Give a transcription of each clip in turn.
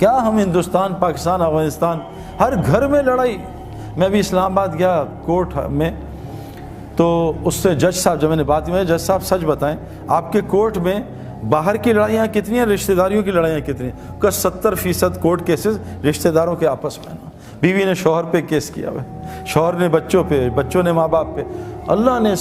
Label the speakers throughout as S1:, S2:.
S1: کیا ہم ہندوستان، پاکستان، افغانستان ہر گھر میں لڑائی. میں بھی اسلام آباد گیا کورٹ میں، تو اس سے جج صاحب، جب میں نے بات کی، جج صاحب سچ بتائیں آپ کے کورٹ میں باہر کی لڑائیاں کتنی ہیں، رشتہ داریوں کی لڑائیاں کتنی ہیں؟ کا 70% کورٹ کیسز رشتہ داروں کے آپس میں. بیوی نے شوہر پہ کیس کیا ہوا ہے، شوہر نے بچوں پہ، بچوں نے ماں باپ پہ. اللہ نے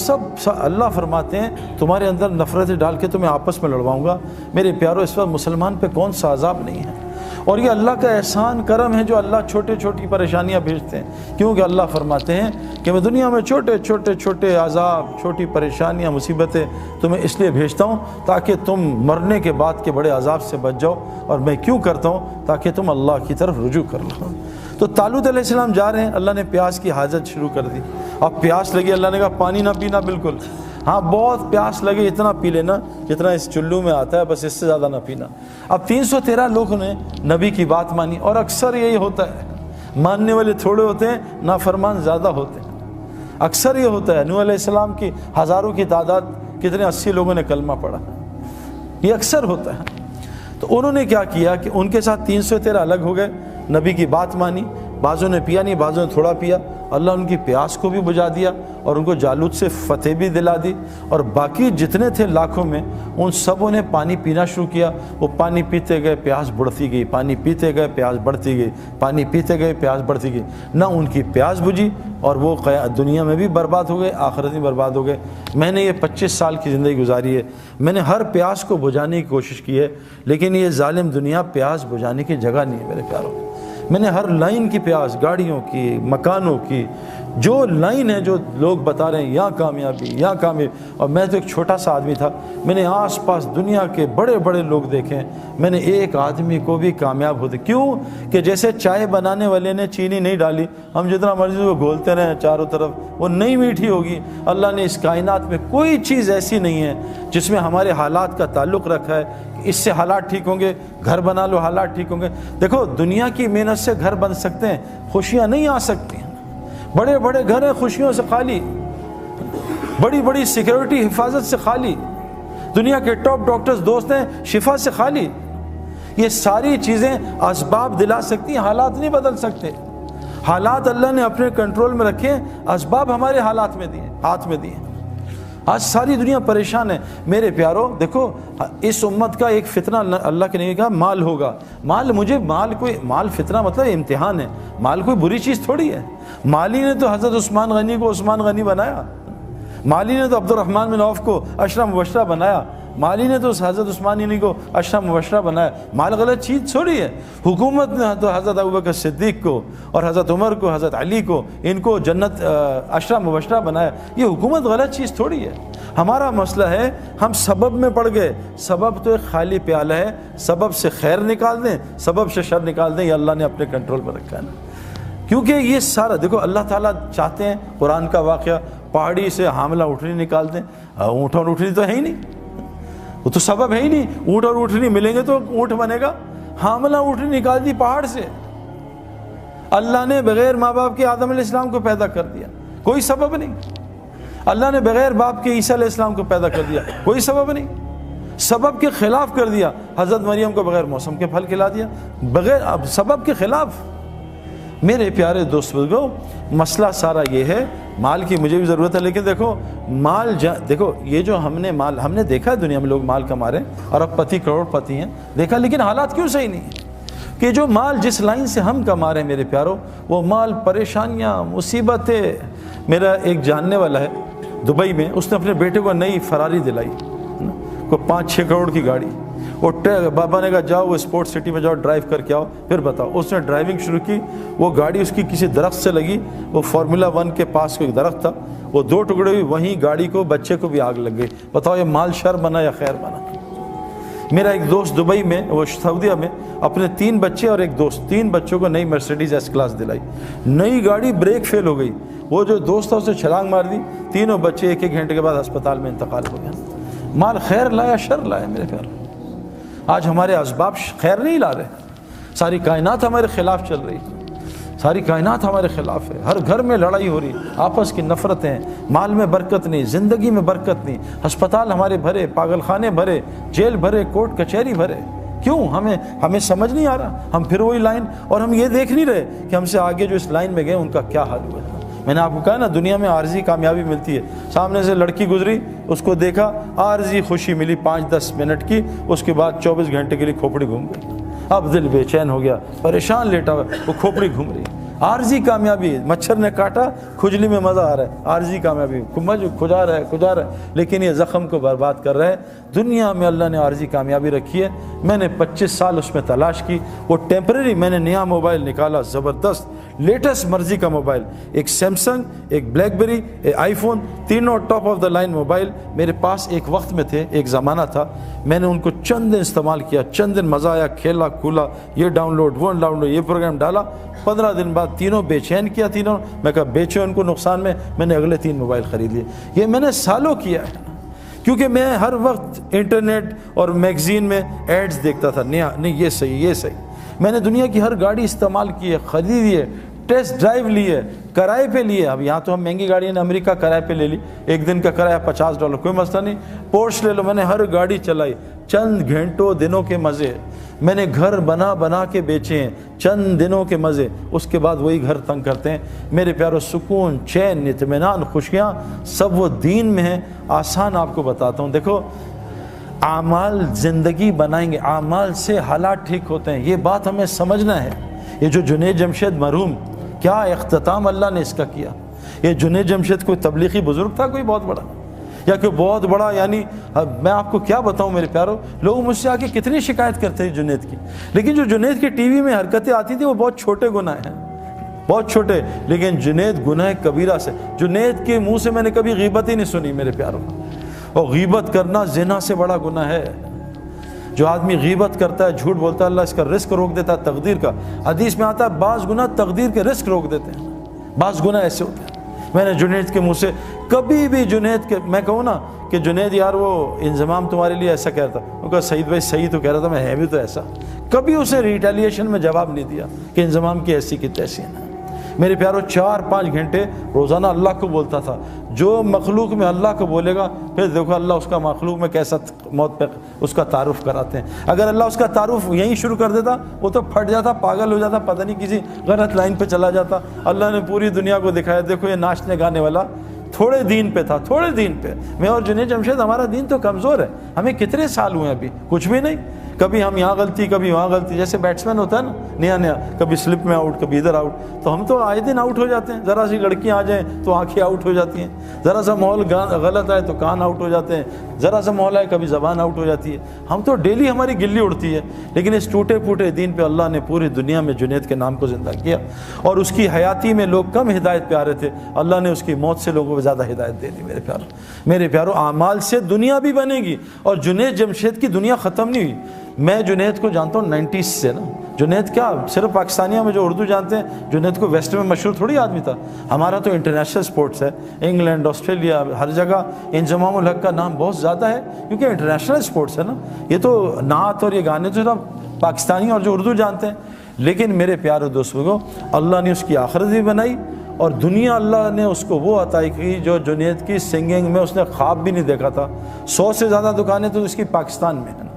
S1: اللہ فرماتے ہیں تمہارے اندر نفرتیں ڈال کے تمہیں آپس میں لڑواؤں گا. میرے پیارو، اس وقت مسلمان پہ کون سا عذاب نہیں ہے؟ اور یہ اللہ کا احسان کرم ہے جو اللہ چھوٹی چھوٹی پریشانیاں بھیجتے ہیں. کیونکہ اللہ فرماتے ہیں کہ میں دنیا میں چھوٹے چھوٹے چھوٹے عذاب، چھوٹی پریشانیاں، مصیبتیں تمہیں اس لیے بھیجتا ہوں تاکہ تم مرنے کے بعد کے بڑے عذاب سے بچ جاؤ. اور میں کیوں کرتا ہوں؟ تاکہ تم اللہ کی طرف رجوع کر لو. تو طالوت علیہ السلام جا رہے ہیں، اللہ نے پیاس کی حاجت شروع کر دی. اب پیاس لگی، اللہ نے کہا پانی نہ پینا بالکل. ہاں بہت پیاس لگے، اتنا پی لینا جتنا اس چلو میں آتا ہے، بس اس سے زیادہ نہ پینا. اب 313 لوگوں نے نبی کی بات مانی، اور اکثر یہی ہوتا ہے، ماننے والے تھوڑے ہوتے ہیں، نافرمان زیادہ ہوتے ہیں. اکثر یہ ہوتا ہے. نوح علیہ السلام کی ہزاروں کی تعداد، کتنے 80 لوگوں نے کلمہ پڑھا. یہ اکثر ہوتا ہے. تو انہوں نے کیا کیا کہ ان کے ساتھ 313 الگ ہو گئے، نبی کی بات مانی. بعضوں نے پیا نہیں، بعضوں نے تھوڑا پیا. اللہ ان کی پیاس کو بھی بجھا دیا اور ان کو جالوت سے فتح بھی دلا دی. اور باقی جتنے تھے لاکھوں میں، ان سبوں نے پانی پینا شروع کیا. وہ پانی پیتے گئے، پیاس بڑھتی گئی، پانی پیتے گئے، پیاس بڑھتی گئی، پانی پیتے گئے، پیاس بڑھتی گئی. نہ ان کی پیاس بجھی، اور وہ دنیا میں بھی برباد ہو گئے، آخرت میں برباد ہو گئے. میں نے یہ 25 سال کی زندگی گزاری ہے، میں نے ہر پیاس کو بجھانے کی کوشش کی ہے، لیکن یہ ظالم دنیا پیاس بجھانے کی جگہ نہیں ہے میرے پیاروں. میں نے ہر لائن کی پیاس، گاڑیوں کی، مکانوں کی، جو لائن ہے، جو لوگ بتا رہے ہیں یہاں کامیابی، یہاں کامیابی. اور میں تو ایک چھوٹا سا آدمی تھا، میں نے آس پاس دنیا کے بڑے بڑے لوگ دیکھے، میں نے ایک آدمی کو بھی کامیاب ہوتے. کیوں کہ جیسے چائے بنانے والے نے چینی نہیں ڈالی، ہم جتنا مرضی وہ گھولتے رہیں چاروں طرف، وہ نہیں میٹھی ہوگی. اللہ نے اس کائنات میں کوئی چیز ایسی نہیں ہے جس میں ہمارے حالات کا تعلق رکھا ہے کہ اس سے حالات ٹھیک ہوں گے، گھر بنا لو حالات ٹھیک ہوں گے. دیکھو دنیا کی محنت سے گھر بن سکتے ہیں، خوشیاں نہیں آ سکتی. بڑے بڑے گھر ہیں خوشیوں سے خالی، بڑی بڑی سیکیورٹی حفاظت سے خالی، دنیا کے ٹاپ ڈاکٹرز دوست ہیں شفا سے خالی. یہ ساری چیزیں اسباب دلا سکتی ہیں، حالات نہیں بدل سکتے. حالات اللہ نے اپنے کنٹرول میں رکھے، اسباب ہمارے حالات میں دیے، ہاتھ میں دیے. آج ساری دنیا پریشان ہے میرے پیارو. دیکھو اس امت کا ایک فتنہ اللہ کے نبی کہا مال ہوگا. مال فتنہ مطلب امتحان ہے. مال کوئی بری چیز تھوڑی ہے. مالی نے تو حضرت عثمان غنی کو عثمان غنی بنایا، مالی نے تو عبد الرحمن بن عوف کو عشرہ مبشرہ بنایا، مالی نے تو حضرت عثمان غنی کو عشرہ مبشرہ بنایا. مال غلط چیز تھوڑی ہے. حکومت نے تو حضرت ابوبکر صدیق کو اور حضرت عمر کو، حضرت علی کو، ان کو جنت عشرہ مبشرہ بنایا. یہ حکومت غلط چیز تھوڑی ہے. ہمارا مسئلہ ہے ہم سبب میں پڑ گئے. سبب تو ایک خالی پیالہ ہے، سبب سے خیر نکال دیں، سبب سے شر نکال دیں. یہ اللہ نے اپنے کنٹرول پر رکھا ہے نا. کیونکہ یہ سارا دیکھو اللہ تعالیٰ چاہتے ہیں، قرآن کا واقعہ، پہاڑی سے حاملہ اونٹنی نکال دیں. اونٹ اور اونٹنی تو ہے ہی نہیں، وہ تو سبب ہے ہی نہیں. اونٹ اور اونٹنی ملیں گے تو اونٹ بنے گا. حاملہ اونٹنی نکال دی پہاڑ سے. اللہ نے بغیر ماں باپ کے آدم علیہ السلام کو پیدا کر دیا، کوئی سبب نہیں. اللہ نے بغیر باپ کے عیسیٰ علیہ السلام کو پیدا کر دیا، کوئی سبب نہیں. سبب کے خلاف کر دیا. حضرت مریم کو بغیر موسم کے پھل کھلا دیا، بغیر اب سبب کے خلاف. میرے پیارے دوست بزرگوں، مسئلہ سارا یہ ہے. مال کی مجھے بھی ضرورت ہے، لیکن دیکھو مال دیکھو یہ جو ہم نے دیکھا ہے دنیا میں لوگ مال کما رہے ہیں، ارب پتی کروڑ پتی ہیں دیکھا، لیکن حالات کیوں صحیح نہیں ہیں؟ کہ جو مال جس لائن سے ہم کما رہے ہیں میرے پیاروں، وہ مال پریشانیاں، مصیبتیں. میرا ایک جاننے والا ہے دبئی میں، اس نے اپنے بیٹے کو نئی فراری دلائی، کوئی 5-6 کروڑ کی گاڑی. وہ بابا نے کہا جاؤ وہ اسپورٹ سٹی میں جاؤ ڈرائیو کر کے آؤ پھر بتاؤ. اس نے ڈرائیونگ شروع کی. وہ گاڑی اس کی کسی درخت سے لگی، وہ فارمولا 1 کے پاس کوئی درخت تھا، وہ 2 ٹکڑے ہوئی، وہیں گاڑی کو بچے کو بھی آگ لگ گئی. بتاؤ یہ مال شر بنا یا خیر بنا؟ میرا ایک دوست دبئی میں، وہ سعودیہ میں، اپنے 3 بچے اور ایک دوست، 3 بچوں کو نئی مرسیڈیز ایس کلاس دلائی. نئی گاڑی بریک فیل ہو گئی. وہ جو دوست تھا اسے چھلانگ مار دی. تینوں بچے 1-1 گھنٹے کے بعد اسپتال میں انتقال ہو گیا. مال خیر لایا شر لایا میرے پیار. آج ہمارے اسباب خیر نہیں لا رہے. ساری کائنات ہمارے خلاف چل رہی، ساری کائنات ہمارے خلاف ہے. ہر گھر میں لڑائی ہو رہی، آپس کی نفرتیں، مال میں برکت نہیں، زندگی میں برکت نہیں. ہسپتال ہمارے بھرے، پاگل خانے بھرے، جیل بھرے، کورٹ کچہری بھرے. کیوں؟ ہمیں سمجھ نہیں آ رہا، ہم پھر وہی لائن، اور ہم یہ دیکھ نہیں رہے کہ ہم سے آگے جو اس لائن میں گئے ان کا کیا حال ہوا۔ میں نے آپ کو کہا نا دنیا میں عارضی کامیابی ملتی ہے، سامنے سے لڑکی گزری، اس کو دیکھا، عارضی خوشی ملی 5-10 منٹ کی، اس کے بعد 24 گھنٹے کے لیے کھوپڑی گھوم گئی، اب دل بے چین ہو گیا، پریشان لیٹا ہوا، وہ کھوپڑی گھوم رہی ہے۔ عارضی کامیابی، مچھر نے کاٹا، کھجلی میں مزہ آ رہا ہے، عارضی کامیابی، کھجا رہا ہے، لیکن یہ زخم کو برباد کر رہا ہے۔ دنیا میں اللہ نے عارضی کامیابی رکھی ہے، میں نے 25 سال اس میں تلاش کی، وہ ٹیمپریری، میں نے نیا موبائل نکالا، زبردست لیٹسٹ مرضی کا موبائل، ایک سیمسنگ، ایک بلیک بیری، ایک آئی فون، تینوں top of the line mobile میرے پاس ایک وقت میں تھے، ایک زمانہ تھا۔ میں نے ان کو چند دن استعمال کیا، چند دن مزہ آیا، کھیلا کھولا، یہ ڈاؤن لوڈ وہ ڈاؤن لوڈ، یہ پروگرام ڈالا۔ 15 دن بعد تینوں بے چین کیا، تینوں میں کہا بیچو ان کو نقصان میں نے اگلے 3 موبائل خرید لیے۔ یہ میں نے سالوں کیا ہے، کیونکہ میں ہر وقت انٹرنیٹ اور میگزین میں ایڈز دیکھتا تھا، نہیں یہ صحیح، یہ صحیح۔ میں نے دنیا کی ہر گاڑی استعمال کی ہے، خریدی ہے، ٹیسٹ ڈرائیو لی ہے، کرائے پہ لی ہے۔ اب یہاں تو ہم مہنگی گاڑی نے امریکہ کرائے پہ لے لی، ایک دن کا کرایہ $50، کوئی مسئلہ نہیں، پورش لے لو۔ میں نے ہر گاڑی چلائی، چند گھنٹوں دنوں کے مزے، میں نے گھر بنا کے بیچے ہیں، چند دنوں کے مزے، اس کے بعد وہی گھر تنگ کرتے ہیں۔ میرے پیارو، سکون، چین، اطمینان، خوشیاں سب وہ دین میں ہیں۔ آسان آپ کو بتاتا ہوں، دیکھو اعمال زندگی بنائیں گے، اعمال سے حالات ٹھیک ہوتے ہیں، یہ بات ہمیں سمجھنا ہے۔ یہ جو جنید جمشید مرحوم، کیا اختتام اللہ نے اس کا کیا۔ یہ جنید جمشید کوئی تبلیغی بزرگ تھا کوئی بہت بڑا، یا کوئی بہت بڑا، یعنی میں آپ کو کیا بتاؤں میرے پیارو، لوگ مجھ سے آ کے کتنی شکایت کرتے ہیں جنید کی، لیکن جو جنید کی ٹی وی میں حرکتیں آتی تھی وہ بہت چھوٹے گناہ ہیں، بہت چھوٹے، لیکن جنید گناہ کبیرہ سے، جنید کے منہ سے میں نے کبھی غیبت ہی نہیں سنی میرے پیارو۔ اور غیبت کرنا زنا سے بڑا گناہ ہے۔ جو آدمی غیبت کرتا ہے، جھوٹ بولتا ہے، اللہ اس کا رزق روک دیتا ہے، تقدیر کا۔ حدیث میں آتا ہے بعض گناہ تقدیر کے رزق روک دیتے ہیں، بعض گناہ ایسے ہوتے ہیں۔ میں نے جنید کے منہ سے کبھی بھی، جنید کے میں کہوں نا کہ جنید یار وہ انضمام تمہارے لیے ایسا کہہ رہا تھا، وہ کہا سعید بھائی صحیح تو کہہ رہا تھا، میں ہے بھی تو ایسا، کبھی اسے ریٹیلیشن میں جواب نہیں دیا کہ انضمام کی ایسی کی تیسی ہے۔ میرے پیارو 4-5 گھنٹے روزانہ اللہ کو بولتا تھا۔ جو مخلوق میں اللہ کو بولے گا، پھر دیکھو اللہ اس کا مخلوق میں کیسا موت پہ اس کا تعارف کراتے ہیں۔ اگر اللہ اس کا تعارف یہیں شروع کر دیتا، وہ تو پھٹ جاتا، پاگل ہو جاتا، پتہ نہیں کسی غلط لائن پہ چلا جاتا۔ اللہ نے پوری دنیا کو دکھایا، دیکھو یہ ناچنے گانے والا تھوڑے دین پہ تھا، تھوڑے دین پہ۔ میں اور جنید جمشید، ہمارا دین تو کمزور ہے، ہمیں کتنے سال ہوئے ابھی، کچھ بھی نہیں، کبھی ہم یہاں غلطی، کبھی وہاں غلطی، جیسے بیٹسمین ہوتا ہے نا نیا، کبھی سلپ میں آؤٹ، کبھی ادھر آؤٹ، تو ہم تو آئے دن آؤٹ ہو جاتے ہیں۔ ذرا سی لڑکیاں آ جائیں تو آنکھیں آؤٹ ہو جاتی ہیں، ذرا سا ماحول غلط آئے تو کان آؤٹ ہو جاتے ہیں، ذرا سا ماحول آئے کبھی زبان آؤٹ ہو جاتی ہے۔ ہم تو ڈیلی ہماری گلی اڑتی ہے، لیکن اس ٹوٹے پھوٹے دین پہ اللہ نے پوری دنیا میں جنید کے نام کو زندہ کیا، اور اس کی حیاتی میں لوگ کم ہدایت پہ آ رہے تھے، اللہ نے اس کی موت سے لوگوں کو زیادہ ہدایت دے دی۔ میرے پیارو، اعمال سے دنیا بھی بنے گی، اور جنید جمشید کی دنیا ختم نہیں ہوئی۔ میں جنید کو جانتا ہوں 90s سے نا۔ جنید کیا صرف پاکستانیوں میں جو اردو جانتے ہیں، جنید کو ویسٹ میں مشہور تھوڑی آدمی تھا۔ ہمارا تو انٹرنیشنل سپورٹس ہے، انگلینڈ، آسٹریلیا، ہر جگہ انضمام الحق کا نام بہت زیادہ ہے، کیونکہ انٹرنیشنل سپورٹس ہے نا۔ یہ تو نعت اور یہ گانے تو سب پاکستانی اور جو اردو جانتے ہیں، لیکن میرے پیارے دوستوں کو اللہ نے اس کی آخرت بھی بنائی، اور دنیا اللہ نے اس کو وہ عطا کی جو جنید کی سنگنگ میں اس نے خواب بھی نہیں دیکھا تھا۔ 100 سے زیادہ دکانیں تو اس کی پاکستان میں ہیں۔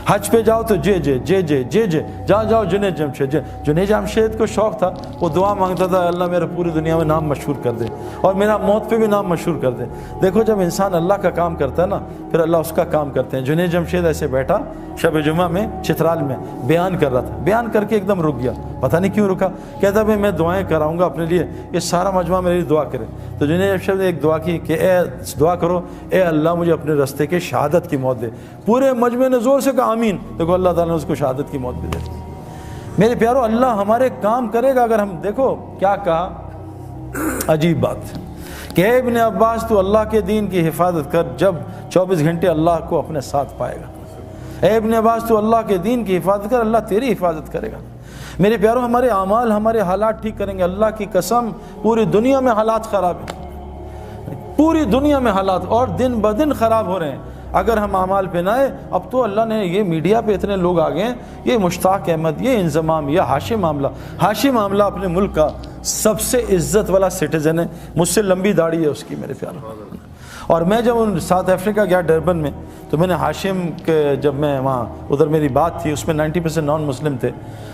S1: حج پہ جاؤ تو جاؤ جنید جمشید۔ جنید جمشید کو شوق تھا، وہ دعا مانگتا تھا اللہ میرا پوری دنیا میں نام مشہور کر دے، اور میرا موت پہ بھی نام مشہور کر دے۔ دیکھو جب انسان اللہ کا کام کرتا ہے نا، پھر اللہ اس کا کام کرتے ہیں۔ جنید جمشید ایسے بیٹھا شب جمعہ میں چترال میں بیان کر رہا تھا، بیان کر کے ایک دم رک گیا، پتہ نہیں کیوں رکا، کہتا بھائی میں دعائیں کراؤں گا اپنے لیے، یہ سارا مجمع میرے لیے دعا کرے۔ تو جنید جمشید نے ایک دعا کی کہ اے دعا کرو، اے اللہ مجھے اپنے رستے کے شہادت کی موت دے۔ پورے مجمع نے زور سے کہا آمین۔ دیکھو اللہ تعالیٰ نے اس کو شہادت کی موت بھی دے دی۔ میرے پیارو، اللہ ہمارے کام کرے گا اگر ہم، دیکھو کیا کہا، عجیب بات کہ اے ابن عباس تو اللہ کے دین کی حفاظت کر، جب 24 گھنٹے اللہ کو اپنے ساتھ پائے گا۔ اے ابن عباس تو اللہ کے دین کی حفاظت کر، اللہ تیری حفاظت کرے گا۔ میرے پیارو، ہمارے اعمال ہمارے حالات ٹھیک کریں گے۔ اللہ کی قسم پوری دنیا میں حالات خراب ہیں، پوری دنیا میں حالات اور دن بدن خراب ہو رہے ہیں اگر ہم اعمال پہ نہ آئے۔ اب تو اللہ نے یہ میڈیا پہ اتنے لوگ آ گئے ہیں، یہ مشتاق احمد، یہ انضمام، یہ ہاشم معاملہ۔ ہاشم معاملہ اپنے ملک کا سب سے عزت والا سٹیزن ہے، مجھ سے لمبی داڑھی ہے اس کی میرے پیارو۔ اور میں جب ساؤتھ افریقہ گیا ڈربن میں، تو میں نے ہاشم کے جب میں وہاں ادھر میری بات تھی، اس میں 90% نان مسلم تھے،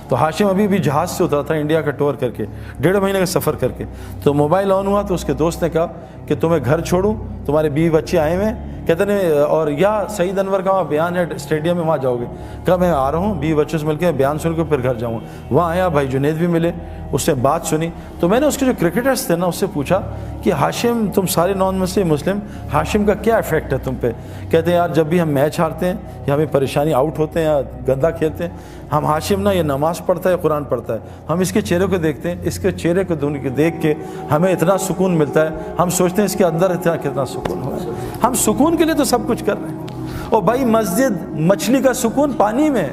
S1: تو ہاشم ابھی بھی جہاز سے اترا تھا انڈیا کا ٹور کر کے، 1.5 مہینے کا سفر کر کے، تو موبائل آن ہوا تو اس کے دوست نے کہا کہ تمہیں گھر چھوڑوں، تمہارے بیوی بچے آئے ہوئے ہیں، کہتے ہیں اور یا سعید انور کا وہاں بیان ہے اسٹیڈیم میں، وہاں جاؤ گے؟ کہا میں آ رہا ہوں، بیوی بچوں سے مل کے بیان سن کے پھر گھر جاؤں گا۔ وہاں آیا، بھائی جنید بھی ملے، اس سے بات سنی، تو میں نے اس کے جو کرکٹرز تھے نا اس سے پوچھا کہ ہاشم، تم سارے نان مسلم، ہاشم کا کیا ایفیکٹ ہے تم پہ؟ کہتے ہیں یار جب بھی ہم میچ ہارتے ہیں یا ہمیں پریشانی، آؤٹ ہوتے ہیں یا گندا کھیلتے ہیں، ہم ہاشم نا یہ نماز پڑھتا ہے، قرآن پڑھتا ہے، ہم اس کے چہرے کو دیکھتے ہیں، اس کے چہرے کو دیکھ کے ہمیں اتنا سکون ملتا ہے، ہم سوچتے ہیں اس کے اندر کتنا سکون ہو رہا ہے۔ ہم سکون کے لیے تو سب کچھ کر رہے ہیں۔ اور بھائی مسجد، مچھلی کا سکون پانی میں،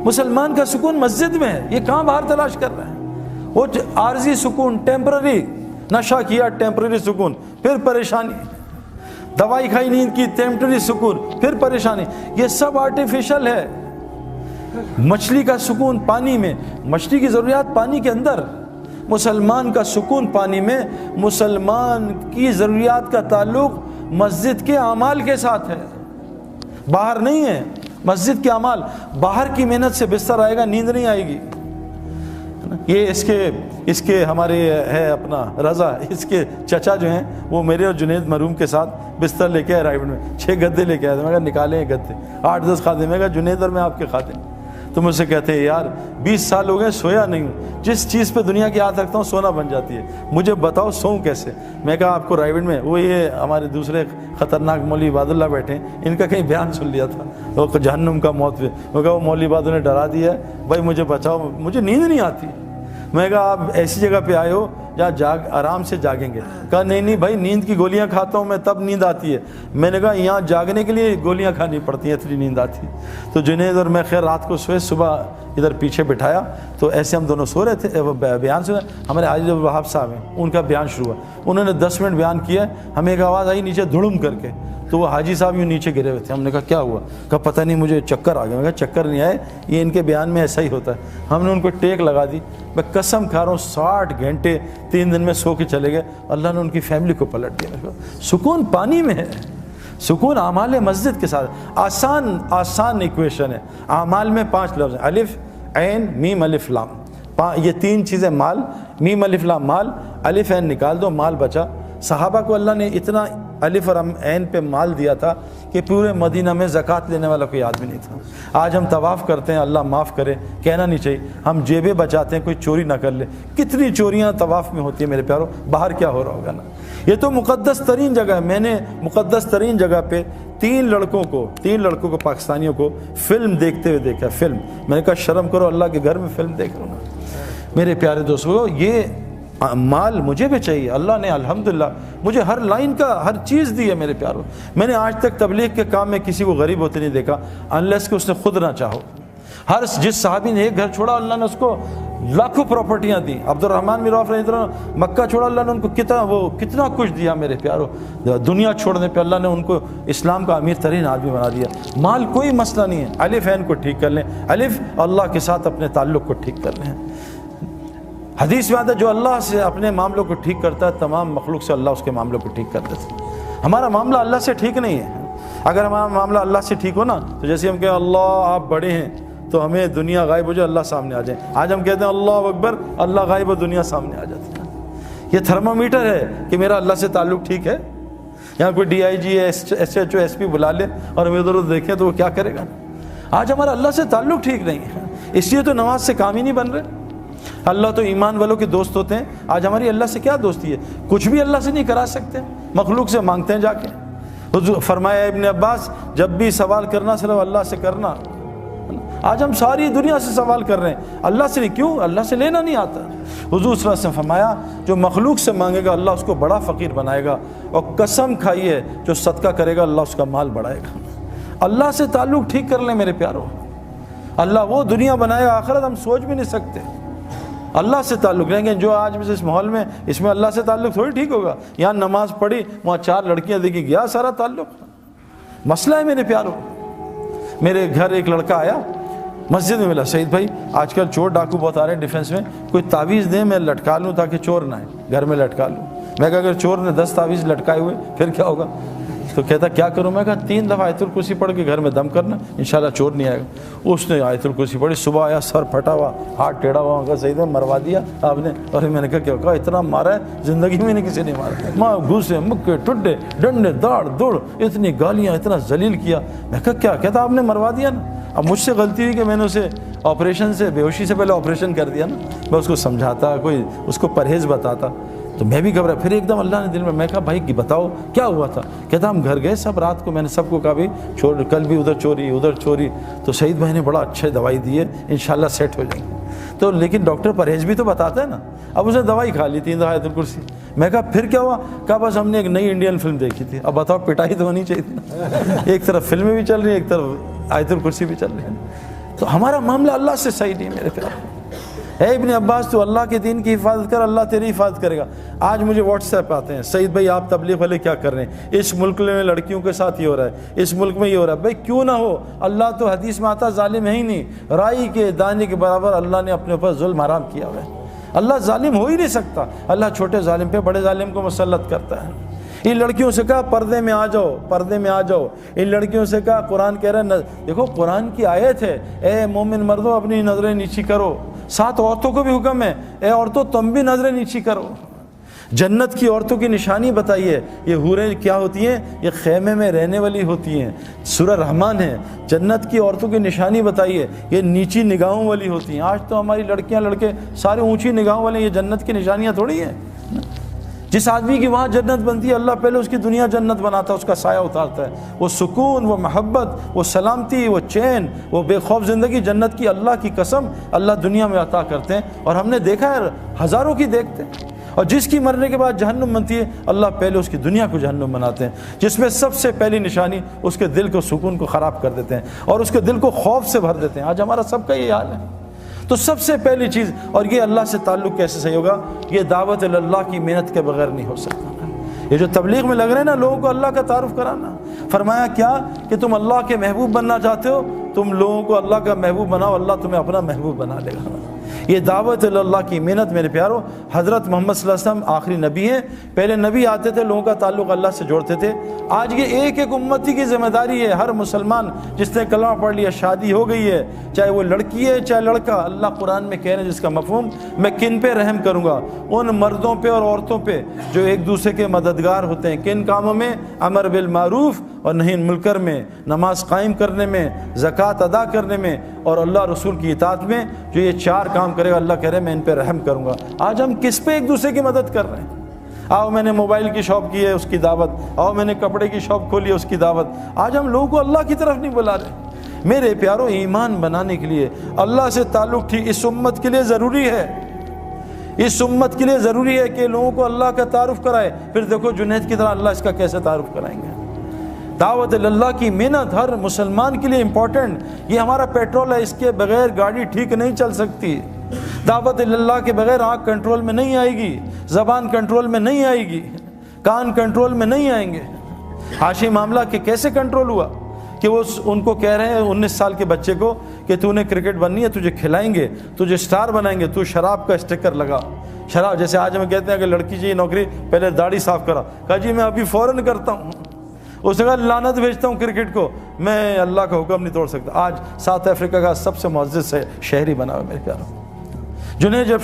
S1: مسلمان کا سکون مسجد میں ہے، یہ کہاں باہر تلاش کر رہے ہیں؟ وہ عارضی سکون، ٹیمپرری، نشہ کیا ٹیمپرری سکون، پھر پریشانی، دوائی کھائی نیند کی ٹیمپرری سکون، پھر پریشانی، یہ سب آرٹیفیشل ہے۔ مچھلی کا سکون پانی میں، مچھلی کی ضروریات پانی کے اندر، مسلمان کا سکون پانی میں۔ مسلمان کی ضروریات کا تعلق مسجد کے اعمال کے ساتھ ہے، باہر نہیں ہے۔ مسجد کے اعمال، باہر کی محنت سے بستر آئے گا، نیند نہیں آئے گی۔ یہ اس کے ہمارے ہے اپنا رضا، اس کے چچا جو ہیں وہ میرے اور جنید مرحوم کے ساتھ بستر لے کے آئے رائبڈ میں، 6 گدے لے کے آئے تھے، میں کہا نکالیں یہ گدے، 8-10 خادم، میں کہا جنید اور میں آپ کے خادم، تو مجھ سے کہتے ہیں یار 20 سال ہو گئے سویا نہیں ہوں، جس چیز پہ دنیا کی ہاتھ رکھتا ہوں سونا بن جاتی ہے، مجھے بتاؤ سوؤں کیسے؟ میں کہا آپ کو رائبڈ میں وہ یہ ہمارے دوسرے خطرناک مولوی عباد اللہ بیٹھے ہیں، ان کا کہیں بیان سن لیا تھا، وہ جہنم کا موت پہ، وہ کہا وہ مولوی عباد نے ڈرا دیا ہے، بھائی مجھے بچاؤ، مجھے نیند نہیں آتی۔ میں کہا آپ ایسی جگہ پہ آئے ہو جہاں آرام سے جاگیں گے؟ کہا نہیں بھائی نیند کی گولیاں کھاتا ہوں میں تب نیند آتی ہے۔ میں نے کہا یہاں جاگنے کے لیے گولیاں کھانی پڑتی ہیں، اتنی نیند آتی ہے۔ تو جنید اور میں خیر رات کو سوئے، صبح ادھر پیچھے بٹھایا تو ایسے ہم دونوں سو رہے تھے، وہ بیان سنا، ہمارے حاجی وہاب صاحب ہیں، ان کا بیان شروع ہوا، انہوں نے 10 منٹ بیان کیا، ہمیں ایک آواز آئی نیچے دھڑم کر کے، تو وہ حاجی صاحب یوں نیچے گرے ہوئے تھے، ہم نے کہا کیا ہوا؟ کہا پتہ نہیں مجھے چکر آ گیا۔ میں کہا چکر نہیں آئے، یہ ان کے بیان میں ایسا ہی ہوتا ہے۔ ہم نے ان کو ٹیک لگا دی، میں قسم کھا رہا ہوں 60 گھنٹے 3 دن میں سو کے چلے گئے، اللہ نے ان کی فیملی کو پلٹ دیا۔ سکون پانی میں ہے، سکون اعمال مسجد کے ساتھ۔ آسان ایکویشن ہے، اعمال میں 5 لفظ ہیں، الف عین میم الف لام، یہ 3 چیزیں، مال، میم الف لام مال، الف عین نکال دو مال بچا۔ صحابہ کو اللہ نے اتنا الف اور عین پہ مال دیا تھا کہ پورے مدینہ میں زکوٰۃ لینے والا کوئی آدمی نہیں تھا۔ آج ہم طواف کرتے ہیں، اللہ معاف کرے، کہنا نہیں چاہیے، ہم جیبیں بچاتے ہیں کوئی چوری نہ کر لے، کتنی چوریاں طواف میں ہوتی ہیں میرے پیارو، باہر کیا ہو رہا ہوگا نا۔ یہ تو مقدس ترین جگہ ہے، میں نے مقدس ترین جگہ پہ 3 لڑکوں کو پاکستانیوں کو فلم دیکھتے ہوئے دیکھا، فلم۔ میں نے کہا شرم کرو، اللہ کے گھر میں فلم دیکھ رہا ہوں۔ میرے پیارے دوستو، یہ مال مجھے بھی چاہیے، اللہ نے الحمدللہ مجھے ہر لائن کا ہر چیز دی ہے میرے پیاروں۔ میں نے آج تک تبلیغ کے کام میں کسی کو غریب ہوتے نہیں دیکھا، انلیس کہ اس نے خود نہ چاہو۔ جس صحابی نے ایک گھر چھوڑا اللہ نے اس کو لاکھوں پراپرٹیاں دی۔ عبد الرحمن بن عوف رضی اللہ عنہ مکہ چھوڑا، اللہ نے ان کو کتنا کچھ دیا میرے پیاروں۔ دنیا چھوڑنے پہ اللہ نے ان کو اسلام کا امیر ترین آدمی بنا دیا۔ مال کوئی مسئلہ نہیں ہے، الف عین کو ٹھیک کر لیں، الف اللہ کے ساتھ اپنے تعلق کو ٹھیک کر لیں۔ حدیث میں آتا ہے جو اللہ سے اپنے معاملوں کو ٹھیک کرتا ہے، تمام مخلوق سے اللہ اس کے معاملوں کو ٹھیک کر دیتا ہے۔ ہمارا معاملہ اللہ سے ٹھیک نہیں ہے۔ اگر ہمارا معاملہ اللہ سے ٹھیک ہو نا، تو جیسے ہم کہیں اللہ آپ بڑے ہیں تو ہمیں دنیا غائب ہو جائے، اللہ سامنے آ جائے۔ آج ہم کہتے ہیں اللہ اکبر، اللہ غائب ہو، دنیا سامنے آ جاتی ہے۔ یہ تھرمامیٹر ہے کہ میرا اللہ سے تعلق ٹھیک ہے۔ یہاں کوئی DIG SHO SP بلا لے اور ہمیں ادھر ادھر دیکھیں تو وہ کیا کرے گا؟ آج ہمارا اللہ سے تعلق ٹھیک نہیں ہے، اس لیے تو نماز سے کام ہی نہیں بن رہے۔ اللہ تو ایمان والوں کے دوست ہوتے ہیں، آج ہماری اللہ سے کیا دوستی ہے؟ کچھ بھی اللہ سے نہیں کرا سکتے، مخلوق سے مانگتے ہیں جا کے۔ حضور فرمایا ابن عباس، جب بھی سوال کرنا صرف اللہ سے کرنا۔ آج ہم ساری دنیا سے سوال کر رہے ہیں، اللہ سے نہیں، کیوں؟ اللہ سے لینا نہیں آتا۔ حضور صلی اللہ علیہ وسلم فرمایا جو مخلوق سے مانگے گا اللہ اس کو بڑا فقیر بنائے گا، اور قسم کھائیے جو صدقہ کرے گا اللہ اس کا مال بڑھائے گا۔ اللہ سے تعلق ٹھیک کر لیں میرے پیاروں، اللہ وہ دنیا بنائے گا، آخرت ہم سوچ بھی نہیں سکتے۔ اللہ سے تعلق رہیں گے، جو آج اس ماحول میں، اس میں اللہ سے تعلق تھوڑی ٹھیک ہوگا۔ یہاں نماز پڑھی، وہاں 4 لڑکیاں دیکھی، گیا سارا تعلق۔ مسئلہ ہے میرے پیاروں۔ میرے گھر ایک لڑکا آیا، مسجد میں ملا، سعید بھائی آج کل چور ڈاکو بہت آ رہے ہیں ڈیفینس میں، کوئی تعویذ دیں میں لٹکا لوں تاکہ چور نہ آئے، گھر میں لٹکا لوں۔ میں کہا اگر چور نے 10 تعویذ لٹکائے ہوئے پھر کیا ہوگا؟ تو کہتا کیا کروں؟ میں کہا 3 دفعہ آیت الکرسی پڑھ کے گھر میں دم کرنا، انشاءاللہ چور نہیں آئے گا۔ اس نے آیت الکرسی پڑھی، صبح آیا سر پھٹا ہوا، ہاتھ ٹیڑھا ہوا، کہا سید میں مروا دیا آپ نے؟ اور میں نے کہا کیا؟ کہا اتنا مارا ہے زندگی میں نے کسی نے مارا، ماں گھوسے مکے ٹڈے ڈنڈے داڑ دوڑ، اتنی گالیاں، اتنا ذلیل کیا۔ میں کہا کیا؟ کہتا آپ نے مروا دیا نا۔ اب مجھ سے غلطی ہوئی کہ میں نے اسے آپریشن سے، بے ہوشی سے پہلے آپریشن کر دیا نا۔ میں اس کو سمجھاتا، کوئی اس کو پرہیز بتاتا، تو میں بھی گھبرا۔ پھر ایک دم اللہ نے دل میں کہا بھائی بتاؤ کیا ہوا تھا؟ کہتا ہم گھر گئے سب رات کو، میں نے سب کو کہا بھی کل بھی ادھر چوری ادھر چوری، تو سعید بھائی نے بڑا اچھا دوائی دی ہے، انشاءاللہ سیٹ ہو جائیں گے۔ تو لیکن ڈاکٹر پرہیز بھی تو بتاتا ہے نا۔ اب اسے دوائی کھا لی 3 دفعہ آیت الکرسی۔ میں کہا پھر کیا ہوا؟ کہا بس ہم نے ایک نئی انڈین فلم دیکھی تھی۔ اب بتاؤ پٹائی تو ہونی چاہیے تھی نا، ایک طرف فلمیں بھی چل رہی ہیں، ایک طرف آیت الکرسی بھی چل رہی ہے۔ تو ہمارا معاملہ اللہ سے صحیح نہیں میرے پیارے۔ اے ابن عباس تو اللہ کے دین کی حفاظت کر، اللہ تیری حفاظت کرے گا۔ آج مجھے واٹس ایپ آتے ہیں، سعید بھائی آپ تبلیغ والے کیا کر رہے ہیں؟ اس ملک میں لڑکیوں کے ساتھ یہ ہو رہا ہے، اس ملک میں یہ ہو رہا ہے۔ بھائی کیوں نہ ہو، اللہ تو حدیث میں آتا ظالم ہے ہی نہیں، رائی کے دانے کے برابر اللہ نے اپنے اوپر ظلم حرام کیا ہوا ہے۔ اللہ ظالم ہو ہی نہیں سکتا، اللہ چھوٹے ظالم پہ بڑے ظالم کو مسلط کرتا ہے۔ ان لڑکیوں سے کہا پردے میں آ جاؤ، پردے میں آ جاؤ۔ ان لڑکیوں سے کہا، قرآن کہہ رہا ہے، دیکھو قرآن کی آیت ہے، اے مومن مردوں اپنی نظریں نیچی کرو۔ 7 عورتوں کو بھی حکم ہے، اے عورتوں تم بھی نظریں نیچی کرو۔ جنت کی عورتوں کی نشانی بتائیے، یہ حوریں کیا ہوتی ہیں؟ یہ خیمے میں رہنے والی ہوتی ہیں، سورہ رحمان ہے۔ جنت کی عورتوں کی نشانی بتائیے، یہ نیچی نگاہوں والی ہوتی ہیں۔ آج تو ہماری لڑکیاں لڑکے سارے اونچی نگاہوں والے، یہ جنت کی نشانیاں تھوڑی ہیں۔ جس آدمی کی وہاں جنت بنتی ہے، اللہ پہلے اس کی دنیا جنت بناتا ہے، اس کا سایہ اتارتا ہے۔ وہ سکون، وہ محبت، وہ سلامتی، وہ چین، وہ بے خوف زندگی جنت کی اللہ کی قسم اللہ دنیا میں عطا کرتے ہیں۔ اور ہم نے دیکھا ہے، ہزاروں کی دیکھتے ہیں۔ اور جس کی مرنے کے بعد جہنم بنتی ہے، اللہ پہلے اس کی دنیا کو جہنم بناتے ہیں، جس میں سب سے پہلی نشانی اس کے دل کو، سکون کو خراب کر دیتے ہیں اور اس کے دل کو خوف سے بھر دیتے ہیں۔ آج ہمارا سب کا یہ حال ہے۔ تو سب سے پہلی چیز، اور یہ اللہ سے تعلق کیسے صحیح ہوگا؟ یہ دعوت اللہ کی محنت کے بغیر نہیں ہو سکتا۔ یہ جو تبلیغ میں لگ رہے ہیں نا، لوگوں کو اللہ کا تعارف کرانا، فرمایا کیا کہ تم اللہ کے محبوب بننا چاہتے ہو، تم لوگوں کو اللہ کا محبوب بناؤ، اللہ تمہیں اپنا محبوب بنا لے گا۔ یہ دعوت اللہ کی محنت میرے پیارو، حضرت محمد صلی اللہ علیہ وسلم آخری نبی ہیں، پہلے نبی آتے تھے لوگوں کا تعلق اللہ سے جوڑتے تھے۔ آج یہ ایک ایک امتی کی ذمہ داری ہے، ہر مسلمان جس نے کلمہ پڑھ لیا، شادی ہو گئی ہے، چاہے وہ لڑکی ہے چاہے لڑکا، اللہ قرآن میں کہہ رہے ہیں جس کا مفہوم، میں کن پہ رحم کروں گا؟ ان مردوں پہ اور عورتوں پہ جو ایک دوسرے کے مددگار ہوتے ہیں۔ کن کاموں میں؟ امر بالمعروف اور نہی عن المنکر میں، نماز قائم کرنے میں، زکوٰۃ ادا کرنے میں، اور اللہ رسول کی اطاعت میں۔ جو یہ 4 کام کرے گا، اللہ کہہ رہے ہیں میں ان پہ رحم کروں گا۔ آج ہم کس پہ ایک دوسرے کی مدد کر رہے ہیں؟ آؤ میں نے موبائل کی شاپ کی ہے، اس کی دعوت، آؤ میں نے کپڑے کی شاپ کھولی ہے، اس کی دعوت۔ آج ہم لوگوں کو اللہ کی طرف نہیں بلا رہے۔ میرے پیارو، ایمان بنانے کے لیے، اللہ سے تعلق ٹھیک اس امت کے لیے ضروری ہے، اس امت کے لیے ضروری ہے کہ لوگوں کو اللہ کا تعارف کرائے۔ پھر دیکھو جنید کی طرح اللہ اس کا کیسے تعارف کرائیں گے۔ دعوت اللہ کی محنت ہر مسلمان کے لیے امپورٹنٹ۔ یہ ہمارا پیٹرول ہے، اس کے بغیر گاڑی ٹھیک نہیں چل سکتی۔ دعوت اللہ کے بغیر آنکھ کنٹرول میں نہیں آئے گی، زبان کنٹرول میں نہیں آئے گی، کان کنٹرول میں نہیں آئیں گے۔ حاشی معاملہ کہ کیسے کنٹرول ہوا کہ وہ ان کو کہہ رہے ہیں 19 سال کے بچے کو کہ تو نے کرکٹ بننی ہے، تجھے کھلائیں گے، تجھے سٹار بنائیں گے، تو شراب کا اسٹیکر لگا۔ شراب، جیسے آج ہم کہتے ہیں کہ لڑکی چاہیے نوکری، پہلے داڑھی صاف کرا، کہا جی میں ابھی فوراً کرتا ہوں۔ اس نے کہا لعنت بھیجتا ہوں کرکٹ کو، میں اللہ کا حکم نہیں توڑ سکتا۔ آج ساؤتھ افریقہ کا سب سے معزز شہری بنا ہوا میرے پیاروں۔ جنہیں جب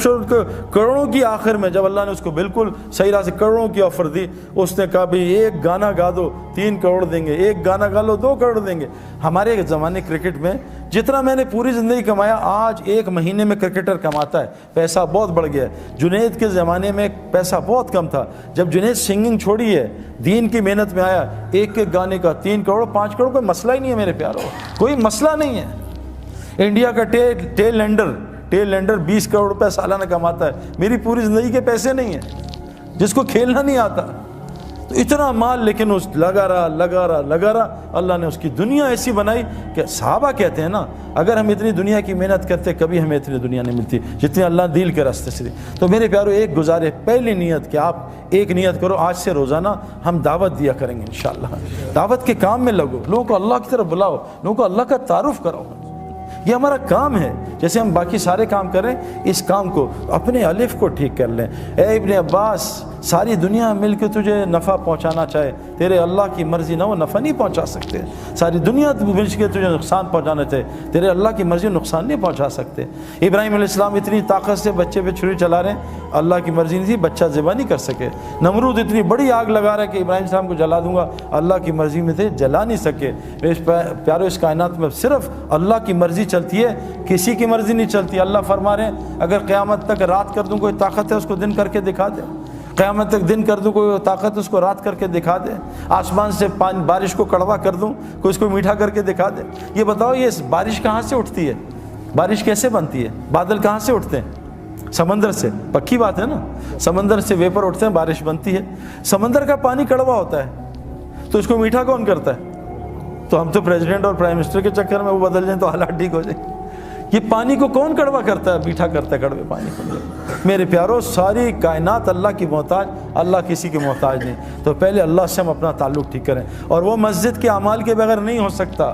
S1: کروڑوں کی آخر میں جب اللہ نے اس کو بالکل صحیح راہ سے کروڑوں کی آفر دی، اس نے کہا بھی ایک گانا گا دو 3 کروڑ دیں گے، ایک گانا گا لو 2 کروڑ دیں گے۔ ہمارے زمانے کرکٹ میں جتنا میں نے پوری زندگی کمایا، آج 1 مہینے میں کرکٹر کماتا ہے، پیسہ بہت بڑھ گیا ہے۔ جنید کے زمانے میں پیسہ بہت کم تھا۔ جب جنید سنگنگ چھوڑی ہے، دین کی محنت میں آیا، ایک گانے کا 3 کروڑ 5 کروڑ کوئی مسئلہ ہی نہیں ہے میرے پیاروں، کوئی مسئلہ نہیں ہے۔ انڈیا کا ٹیل لینڈر 20 کروڑ روپے سالانہ کماتا ہے، میری پوری زندگی کے پیسے نہیں ہیں، جس کو کھیلنا نہیں آتا۔ تو اتنا مال، لیکن اس لگا رہا۔ اللہ نے اس کی دنیا ایسی بنائی کہ صحابہ کہتے ہیں نا، اگر ہم اتنی دنیا کی محنت کرتے کبھی ہمیں اتنی دنیا نہیں ملتی جتنی اللہ دل کے راستے سے دی۔ تو میرے پیارو، ایک گزارے، پہلی نیت کہ آپ ایک نیت کرو، آج سے روزانہ ہم دعوت دیا کریں گے انشاءاللہ۔ دعوت کے کام میں لگو، لوگوں کو اللہ کی طرف بلاؤ، لوگوں کو اللہ کا تعارف کراؤ۔ یہ ہمارا کام ہے، جیسے ہم باقی سارے کام کر رہے ہیں، اس کام کو اپنے الف کو ٹھیک کر لیں۔ اے ابن عباس، ساری دنیا مل کے تجھے نفع پہنچانا چاہے، تیرے اللہ کی مرضی نہ وہ نفع نہیں پہنچا سکتے۔ ساری دنیا مل کے تجھے نقصان پہنچانا چاہے، تیرے اللہ کی مرضی نقصان نہیں پہنچا سکتے۔ ابراہیم علیہ السلام اتنی طاقت سے بچے پہ چھری چلا رہے ہیں، اللہ کی مرضی نہیں تھی، بچہ ذبح نہیں کر سکے۔ نمرود اتنی بڑی آگ لگا رہا ہے کہ ابراہیم علیہ السلام کو جلا دوں گا، اللہ کی مرضی میں تھے، جلا نہیں سکے۔ پیارو اس کائنات میں صرف اللہ کی مرضی چلتی ہے، کسی کی مرضی نہیں چلتی۔ اللہ فرما رہے ہیں اگر قیامت تک رات کر دوں، کوئی طاقت ہے اس کو دن کر کے دکھا دے؟ قیامت تک دن کر دوں، کوئی طاقت اس کو رات کر کے دکھا دے؟ آسمان سے بارش کو کڑوا کر دوں، کوئی اس کو میٹھا کر کے دکھا دے؟ یہ بتاؤ یہ بارش کہاں سے اٹھتی ہے؟ بارش کیسے بنتی ہے؟ بادل کہاں سے اٹھتے ہیں؟ سمندر سے، پکی بات ہے نا، سمندر سے ویپر اٹھتے ہیں، بارش بنتی ہے۔ سمندر کا پانی کڑوا ہوتا ہے تو اس کو میٹھا کون کرتا ہے؟ تو ہم تو پریزیڈنٹ اور پرائم منسٹر کے چکر میں وہ بدل جائیں تو حالات ٹھیک ہو جائیں۔ یہ پانی کو کون کڑوا کرتا ہے؟ میٹھا کرتا ہے کڑوے پانی کو۔ میرے پیارو ساری کائنات اللہ کی محتاج، اللہ کسی کی محتاج نہیں۔ تو پہلے اللہ سے ہم اپنا تعلق ٹھیک کریں، اور وہ مسجد کے اعمال کے بغیر نہیں ہو سکتا۔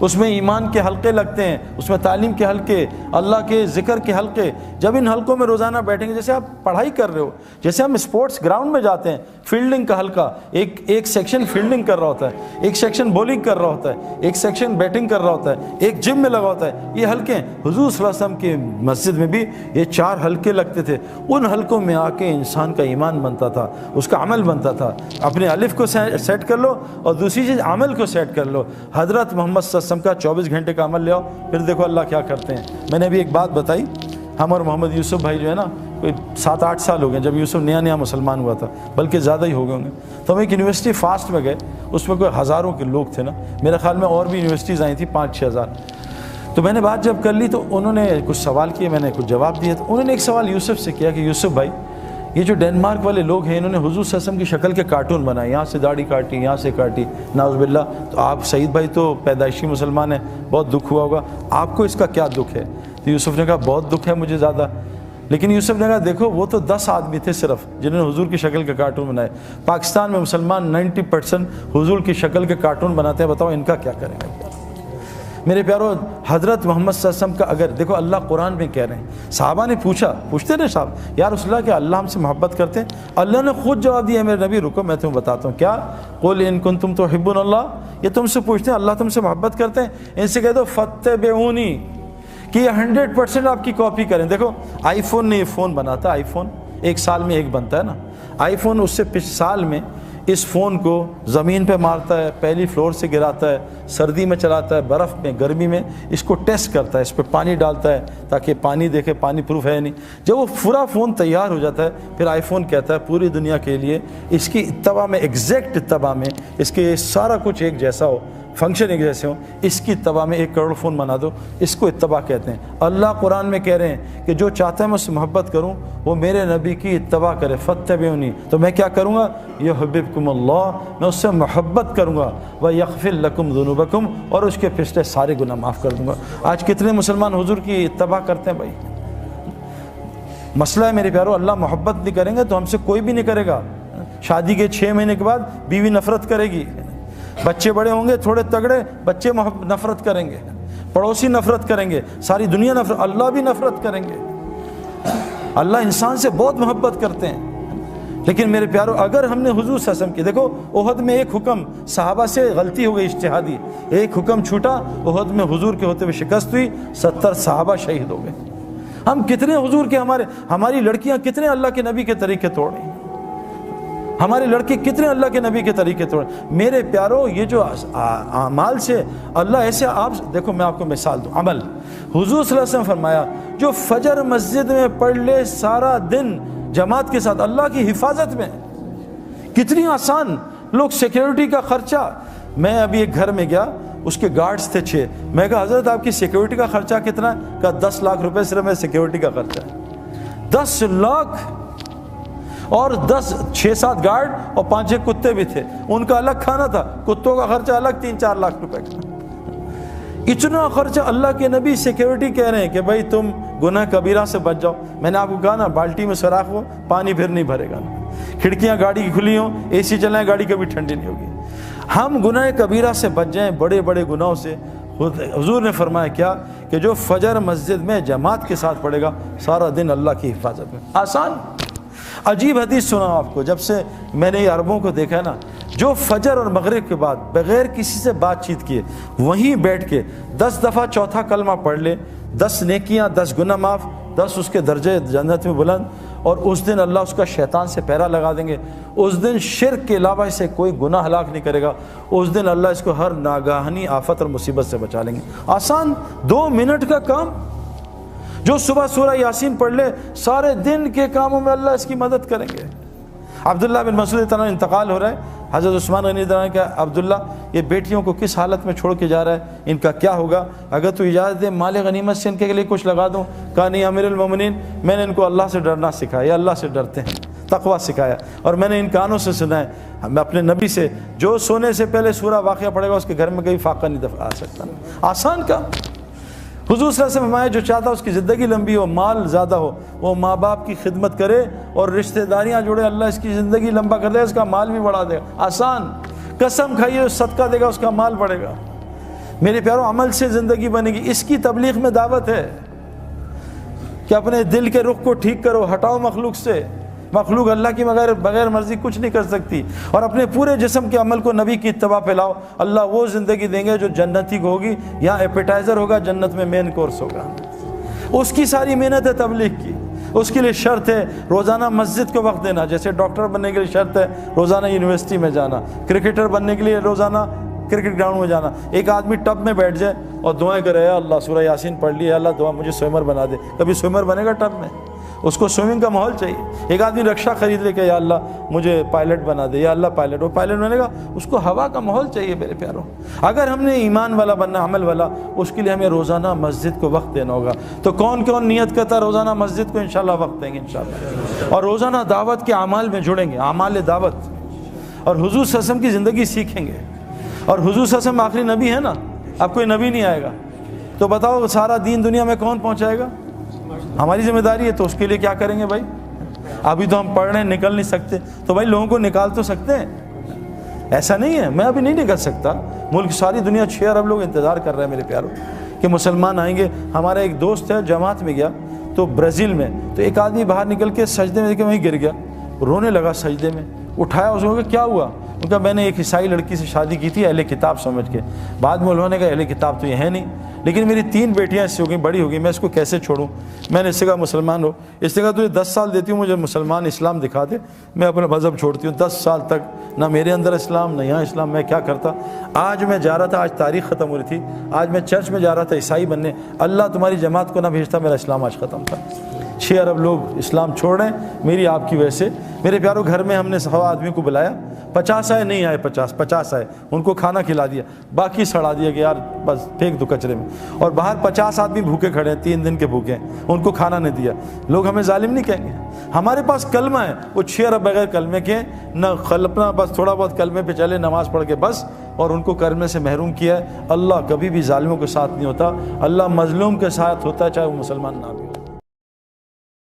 S1: اس میں ایمان کے حلقے لگتے ہیں، اس میں تعلیم کے حلقے، اللہ کے ذکر کے حلقے۔ جب ان حلقوں میں روزانہ بیٹھیں گے، جیسے آپ پڑھائی کر رہے ہو، جیسے ہم اسپورٹس گراؤنڈ میں جاتے ہیں، فیلڈنگ کا حلقہ، ایک سیکشن فیلڈنگ کر رہا ہوتا ہے، ایک سیکشن بولنگ کر رہا ہوتا ہے، ایک سیکشن بیٹنگ کر رہا ہوتا ہے، ایک جم میں لگا ہوتا ہے۔ یہ حلقے ہیں۔ حضور صلی اللہ علیہ وسلم کی مسجد میں بھی یہ 4 حلقے لگتے تھے۔ ان حلقوں میں آ کے انسان کا ایمان بنتا تھا، اس کا عمل بنتا تھا۔ اپنے الف کو سیٹ کر لو اور دوسری چیز عمل کو سیٹ کر لو۔ حضرت محمد صلی اللہ علیہ وسلم کا 24 گھنٹے کا عمل لے آؤ، پھر دیکھو اللہ کیا کرتے ہیں۔ میں نے ابھی ایک بات بتائی، ہم اور محمد یوسف بھائی جو ہے نا، کوئی 7-8 سال ہو گئے جب یوسف نیا مسلمان ہوا تھا، بلکہ زیادہ ہی ہو گئے ہوں گے۔ تو ہم ایک یونیورسٹی فاسٹ میں گئے، اس میں کوئی ہزاروں کے لوگ تھے نا، میرے خیال میں اور بھی یونیورسٹیز آئی تھیں 5-6 ہزار۔ تو میں نے بات جب کر لی تو انہوں نے کچھ سوال کیے، میں نے کچھ جواب دیے۔ تو انہوں نے ایک سوال یوسف سے کیا کہ یوسف بھائی، یہ جو ڈینمارک والے لوگ ہیں انہوں نے حضور صلی اللہ علیہ وسلم کی شکل کے کارٹون بنائے، یہاں سے داڑھی کاٹی، یہاں سے کاٹی، نعوذ باللہ۔ تو آپ سعید بھائی تو پیدائشی مسلمان ہیں، بہت دکھ ہوا ہوگا، آپ کو اس کا کیا دکھ ہے؟ تو یوسف نے کہا بہت دکھ ہے مجھے زیادہ۔ لیکن یوسف نے کہا دیکھو وہ تو 10 آدمی تھے صرف جنہوں نے حضور کی شکل کے کارٹون بنائے، پاکستان میں مسلمان 90% حضور کی شکل کے کارٹون بناتے ہیں، بتاؤ ان کا کیا کریں گے؟ میرے پیارو حضرت محمد صلی اللہ علیہ وسلم کا اگر دیکھو اللہ قرآن میں کہہ رہے ہیں، صحابہ نے پوچھتے نا صاحب یا رسول اللہ کہ اللہ ہم سے محبت کرتے ہیں؟ اللہ نے خود جواب دیا، میرے نبی رکو میں تمہیں بتاتا ہوں کیا، قل ان کنتم تحبون اللہ، یہ تم سے پوچھتے ہیں اللہ تم سے محبت کرتے ہیں، ان سے کہہ دو فاتبعونی کہ یہ 100% آپ کی کاپی کریں۔ دیکھو آئی فون نے یہ فون بناتا، آئی فون 1 سال میں ایک بنتا ہے نا، آئی فون اس سے پچھلے سال میں اس فون کو زمین پہ مارتا ہے، پہلی فلور سے گراتا ہے، سردی میں چلاتا ہے، برف میں، گرمی میں، اس کو ٹیسٹ کرتا ہے، اس پہ پانی ڈالتا ہے تاکہ پانی دیکھے پانی پروف ہے نہیں۔ جب وہ پورا فون تیار ہو جاتا ہے پھر آئی فون کہتا ہے پوری دنیا کے لیے اس کی اتباع میں، ایگزیکٹ اتباع میں، اس کے سارا کچھ ایک جیسا ہو، فنکشن ایک جیسے ہوں، اس کی اتباع میں 1 کروڑ فون بنا دو، اس کو اتباع کہتے ہیں۔ اللہ قرآن میں کہہ رہے ہیں کہ جو چاہتا ہے میں اس سے محبت کروں وہ میرے نبی کی اتباع کرے، فاتبعونی، تو میں کیا کروں گا، یحببکم اللہ، میں اس سے محبت کروں گا، ویغفر لکم ذنوبکم، اور اس کے پچھلے سارے گناہ معاف کر دوں گا۔ آج کتنے مسلمان حضور کی اتباع کرتے ہیں بھائی؟ مسئلہ ہے میرے پیارو، اللہ محبت نہیں کریں گے تو ہم سے کوئی بھی نہیں کرے گا۔ شادی کے 6 مہینے کے بعد بیوی نفرت کرے گی، بچے بڑے ہوں گے تھوڑے تگڑے، بچے نفرت کریں گے، پڑوسی نفرت کریں گے، ساری دنیا نفرت، اللہ بھی نفرت کریں گے۔ اللہ انسان سے بہت محبت کرتے ہیں۔ لیکن میرے پیارو اگر ہم نے حضور صلی اللہ علیہ وسلم کی، دیکھو احد میں ایک حکم صحابہ سے غلطی ہو گئی اجتہادی، ایک حکم چھوٹا، احد میں حضور کے ہوتے ہوئے شکست ہوئی، 70 صحابہ شہید ہو گئے۔ ہم کتنے حضور کے، ہماری لڑکیاں کتنے اللہ کے نبی کے طریقے توڑ رہی ہیں، ہمارے لڑکے کتنے اللہ کے نبی کے طریقے توڑ۔ میرے پیارو یہ جو اعمال سے اللہ ایسے، آپ دیکھو میں آپ کو مثال دوں، عمل حضور صلی اللہ علیہ وسلم فرمایا جو فجر مسجد میں پڑھ لے سارا دن جماعت کے ساتھ اللہ کی حفاظت میں، کتنی آسان۔ لوگ سیکیورٹی کا خرچہ، میں ابھی ایک گھر میں گیا، اس کے گارڈز تھے 6، میں کہا حضرت آپ کی سیکیورٹی کا خرچہ کتنا ہے؟ کہا 10 لاکھ روپے صرف میں سیکیورٹی کا خرچہ ہے۔ 10 لاکھ، اور 6-7 گارڈ اور 5-6 کتے بھی تھے، ان کا الگ کھانا تھا، کتوں کا خرچہ الگ 3-4 لاکھ روپے کا۔ اتنا خرچہ اللہ کے نبی سیکیورٹی کہہ رہے ہیں کہ بھائی تم گناہ کبیرہ سے بچ جاؤ۔ میں نے آپ کو کہا نا بالٹی میں سوراخ ہو پانی پھر نہیں بھرے گا، کھڑکیاں گاڑی کی کھلی ہوں، اے سی چلائیں گاڑی کبھی ٹھنڈی نہیں ہوگی۔ ہم گناہ کبیرہ سے بچ جائیں، بڑے بڑے گناہوں سے۔ حضور نے فرمایا کیا کہ جو فجر مسجد میں جماعت کے ساتھ پڑھے گا سارا دن اللہ کی حفاظت میں۔ آسان، عجیب حدیث سنا آپ کو، جب سے میں نے یہ عربوں کو دیکھا نا، جو فجر اور مغرب کے بعد بغیر کسی سے بات چیت کیے وہیں بیٹھ کے 10 دفعہ چوتھا کلمہ پڑھ لے، 10 نیکیاں، 10 گناہ معاف، 10 اس کے درجے جنت میں بلند، اور اس دن اللہ اس کا شیطان سے پہرا لگا دیں گے۔ اس دن شرک کے علاوہ اسے کوئی گناہ ہلاک نہیں کرے گا، اس دن اللہ اس کو ہر ناگہانی آفت اور مصیبت سے بچا لیں گے۔ آسان 2 منٹ کا کام، جو صبح سورہ یاسین پڑھ لے سارے دن کے کاموں میں اللہ اس کی مدد کریں گے۔ عبداللہ بن مسعود تعالیٰ انتقال ہو رہا ہے، حضرت عثمان غنی تعالیٰ کہ عبداللہ یہ بیٹیوں کو کس حالت میں چھوڑ کے جا رہا ہے، ان کا کیا ہوگا، اگر تو اجازت دے مال غنیمت سے ان کے لیے کچھ لگا دوں۔ کہا نہیں امیر المومنین، میں نے ان کو اللہ سے ڈرنا سکھایا، یہ اللہ سے ڈرتے ہیں، تقویٰ سکھایا، اور میں نے ان کانوں سے سنا ہے میں اپنے نبی سے، جو سونے سے پہلے سورہ واقعہ پڑھے گا اس کے گھر میں کبھی فاقہ نہیں آ سکتا۔ آسان کام۔ حضور صلی اللہ علیہ وسلم فرمایا جو چاہتا اس کی زندگی لمبی ہو، مال زیادہ ہو، وہ ماں باپ کی خدمت کرے اور رشتہ داریاں جوڑے، اللہ اس کی زندگی لمبا کر دے گا، اس کا مال بھی بڑھا دے گا۔ آسان۔ قسم کھائیے صدقہ دے گا، اس کا مال بڑھے گا۔ میرے پیارو، عمل سے زندگی بنے گی۔ اس کی تبلیغ میں دعوت ہے کہ اپنے دل کے رخ کو ٹھیک کرو، ہٹاؤ مخلوق سے۔ مخلوق اللہ کی بغیر مرضی کچھ نہیں کر سکتی، اور اپنے پورے جسم کے عمل کو نبی کی اتباع پہ لاؤ، اللہ وہ زندگی دیں گے جو جنتی کو ہوگی۔ یہاں ایپیٹائزر ہوگا، جنت میں مین کورس ہوگا۔ اس کی ساری محنت ہے تبلیغ کی۔ اس کے لیے شرط ہے روزانہ مسجد کو وقت دینا، جیسے ڈاکٹر بننے کے لیے شرط ہے روزانہ یونیورسٹی میں جانا، کرکٹر بننے کے لیے روزانہ کرکٹ گراؤنڈ میں جانا۔ ایک آدمی ٹب میں بیٹھ جائے اور دعائیں کرے، اے اللہ سورہ یاسین پڑھ لی، اے اللہ دعا مجھے سوئمر بنا دے، کبھی سوئمر بنے گا ٹب میں؟ اس کو سوئمنگ کا ماحول چاہیے۔ ایک آدمی رکشہ خرید لے کہ یا اللہ مجھے پائلٹ بنا دے، یا اللہ پائلٹ، وہ پائلٹ بنے گا، اس کو ہوا کا ماحول چاہیے۔ میرے پیاروں، اگر ہم نے ایمان والا بننا، عمل والا، اس کے لیے ہمیں روزانہ مسجد کو وقت دینا ہوگا۔ تو کون کون نیت کرتا ہے روزانہ مسجد کو انشاءاللہ وقت دیں گے انشاءاللہ، اور روزانہ دعوت کے اعمال میں جڑیں گے، اعمال دعوت، اور حضور صلی اللہ علیہ وسلم کی زندگی سیکھیں گے۔ اور حضور صلی اللہ علیہ وسلم آخری نبی ہے نا، اب کوئی نبی نہیں آئے گا، تو بتاؤ سارا دین دنیا میں کون پہنچائے گا؟ ہماری ذمہ داری ہے، تو اس کے لیے کیا کریں گے بھائی؟ ابھی تو ہم پڑھ رہے ہیں، نکل نہیں سکتے، تو بھائی لوگوں کو نکال تو سکتے ہیں۔ ایسا نہیں ہے میں ابھی نہیں نکل سکتا، ملک ساری دنیا 6 ارب لوگ انتظار کر رہے ہیں میرے پیاروں کہ مسلمان آئیں گے۔ ہمارا ایک دوست ہے جماعت میں گیا تو برازیل میں، تو ایک آدمی باہر نکل کے سجدے میں وہیں گر گیا، رونے لگا سجدے میں، اٹھایا اس کو کہ کیا ہوا؟ ان کا میں نے ایک عیسائی لڑکی سے شادی کی تھی اہل کتاب سمجھ کے، بعد میں انہوں نے کہا اہل کتاب تو یہ ہے نہیں، لیکن میری 3 بیٹیاں اس سے ہو گئی، بڑی ہو گئی، میں اس کو کیسے چھوڑوں؟ میں نے اس سے کہا مسلمان ہو، اس سے کہا تجھے 10 سال دیتی ہوں، مجھے مسلمان اسلام دکھا دے، میں اپنا مذہب چھوڑتی ہوں۔ 10 سال تک نہ میرے اندر اسلام نہ یہاں اسلام، میں کیا کرتا؟ آج میں جا رہا تھا، آج تاریخ ختم ہو رہی تھی، آج میں چرچ میں جا رہا تھا عیسائی بننے، اللہ تمہاری جماعت کو نہ بھیجتا، میرا اسلام آج ختم تھا۔ 6 ارب لوگ اسلام چھوڑ رہے ہیں میری آپ کی وجہ سے۔ میرے پیاروں، گھر میں ہم نے 100 آدمی کو بلایا، 50 آئے، نہیں آئے 50 آئے، ان کو کھانا کھلا دیا، باقی سڑا دیا کہ یار بس پھینک دو کچرے میں، اور باہر 50 آدمی بھوکے کھڑے ہیں، 3 دن کے بھوکے ہیں، ان کو کھانا نہیں دیا۔ لوگ ہمیں ظالم نہیں کہیں گے، ہمارے پاس کلمہ ہے، وہ 6 ارب بغیر کلمے کے نہ اپنا بس تھوڑا بہت کلمے پہ چلے، نماز پڑھ کے بس، اور ان کو کلمے سے محروم کیا ہے۔ اللہ کبھی بھی ظالموں کے ساتھ نہیں ہوتا، اللہ مظلوم کے ساتھ ہوتا ہے، چاہے وہ مسلمان نہ بھی۔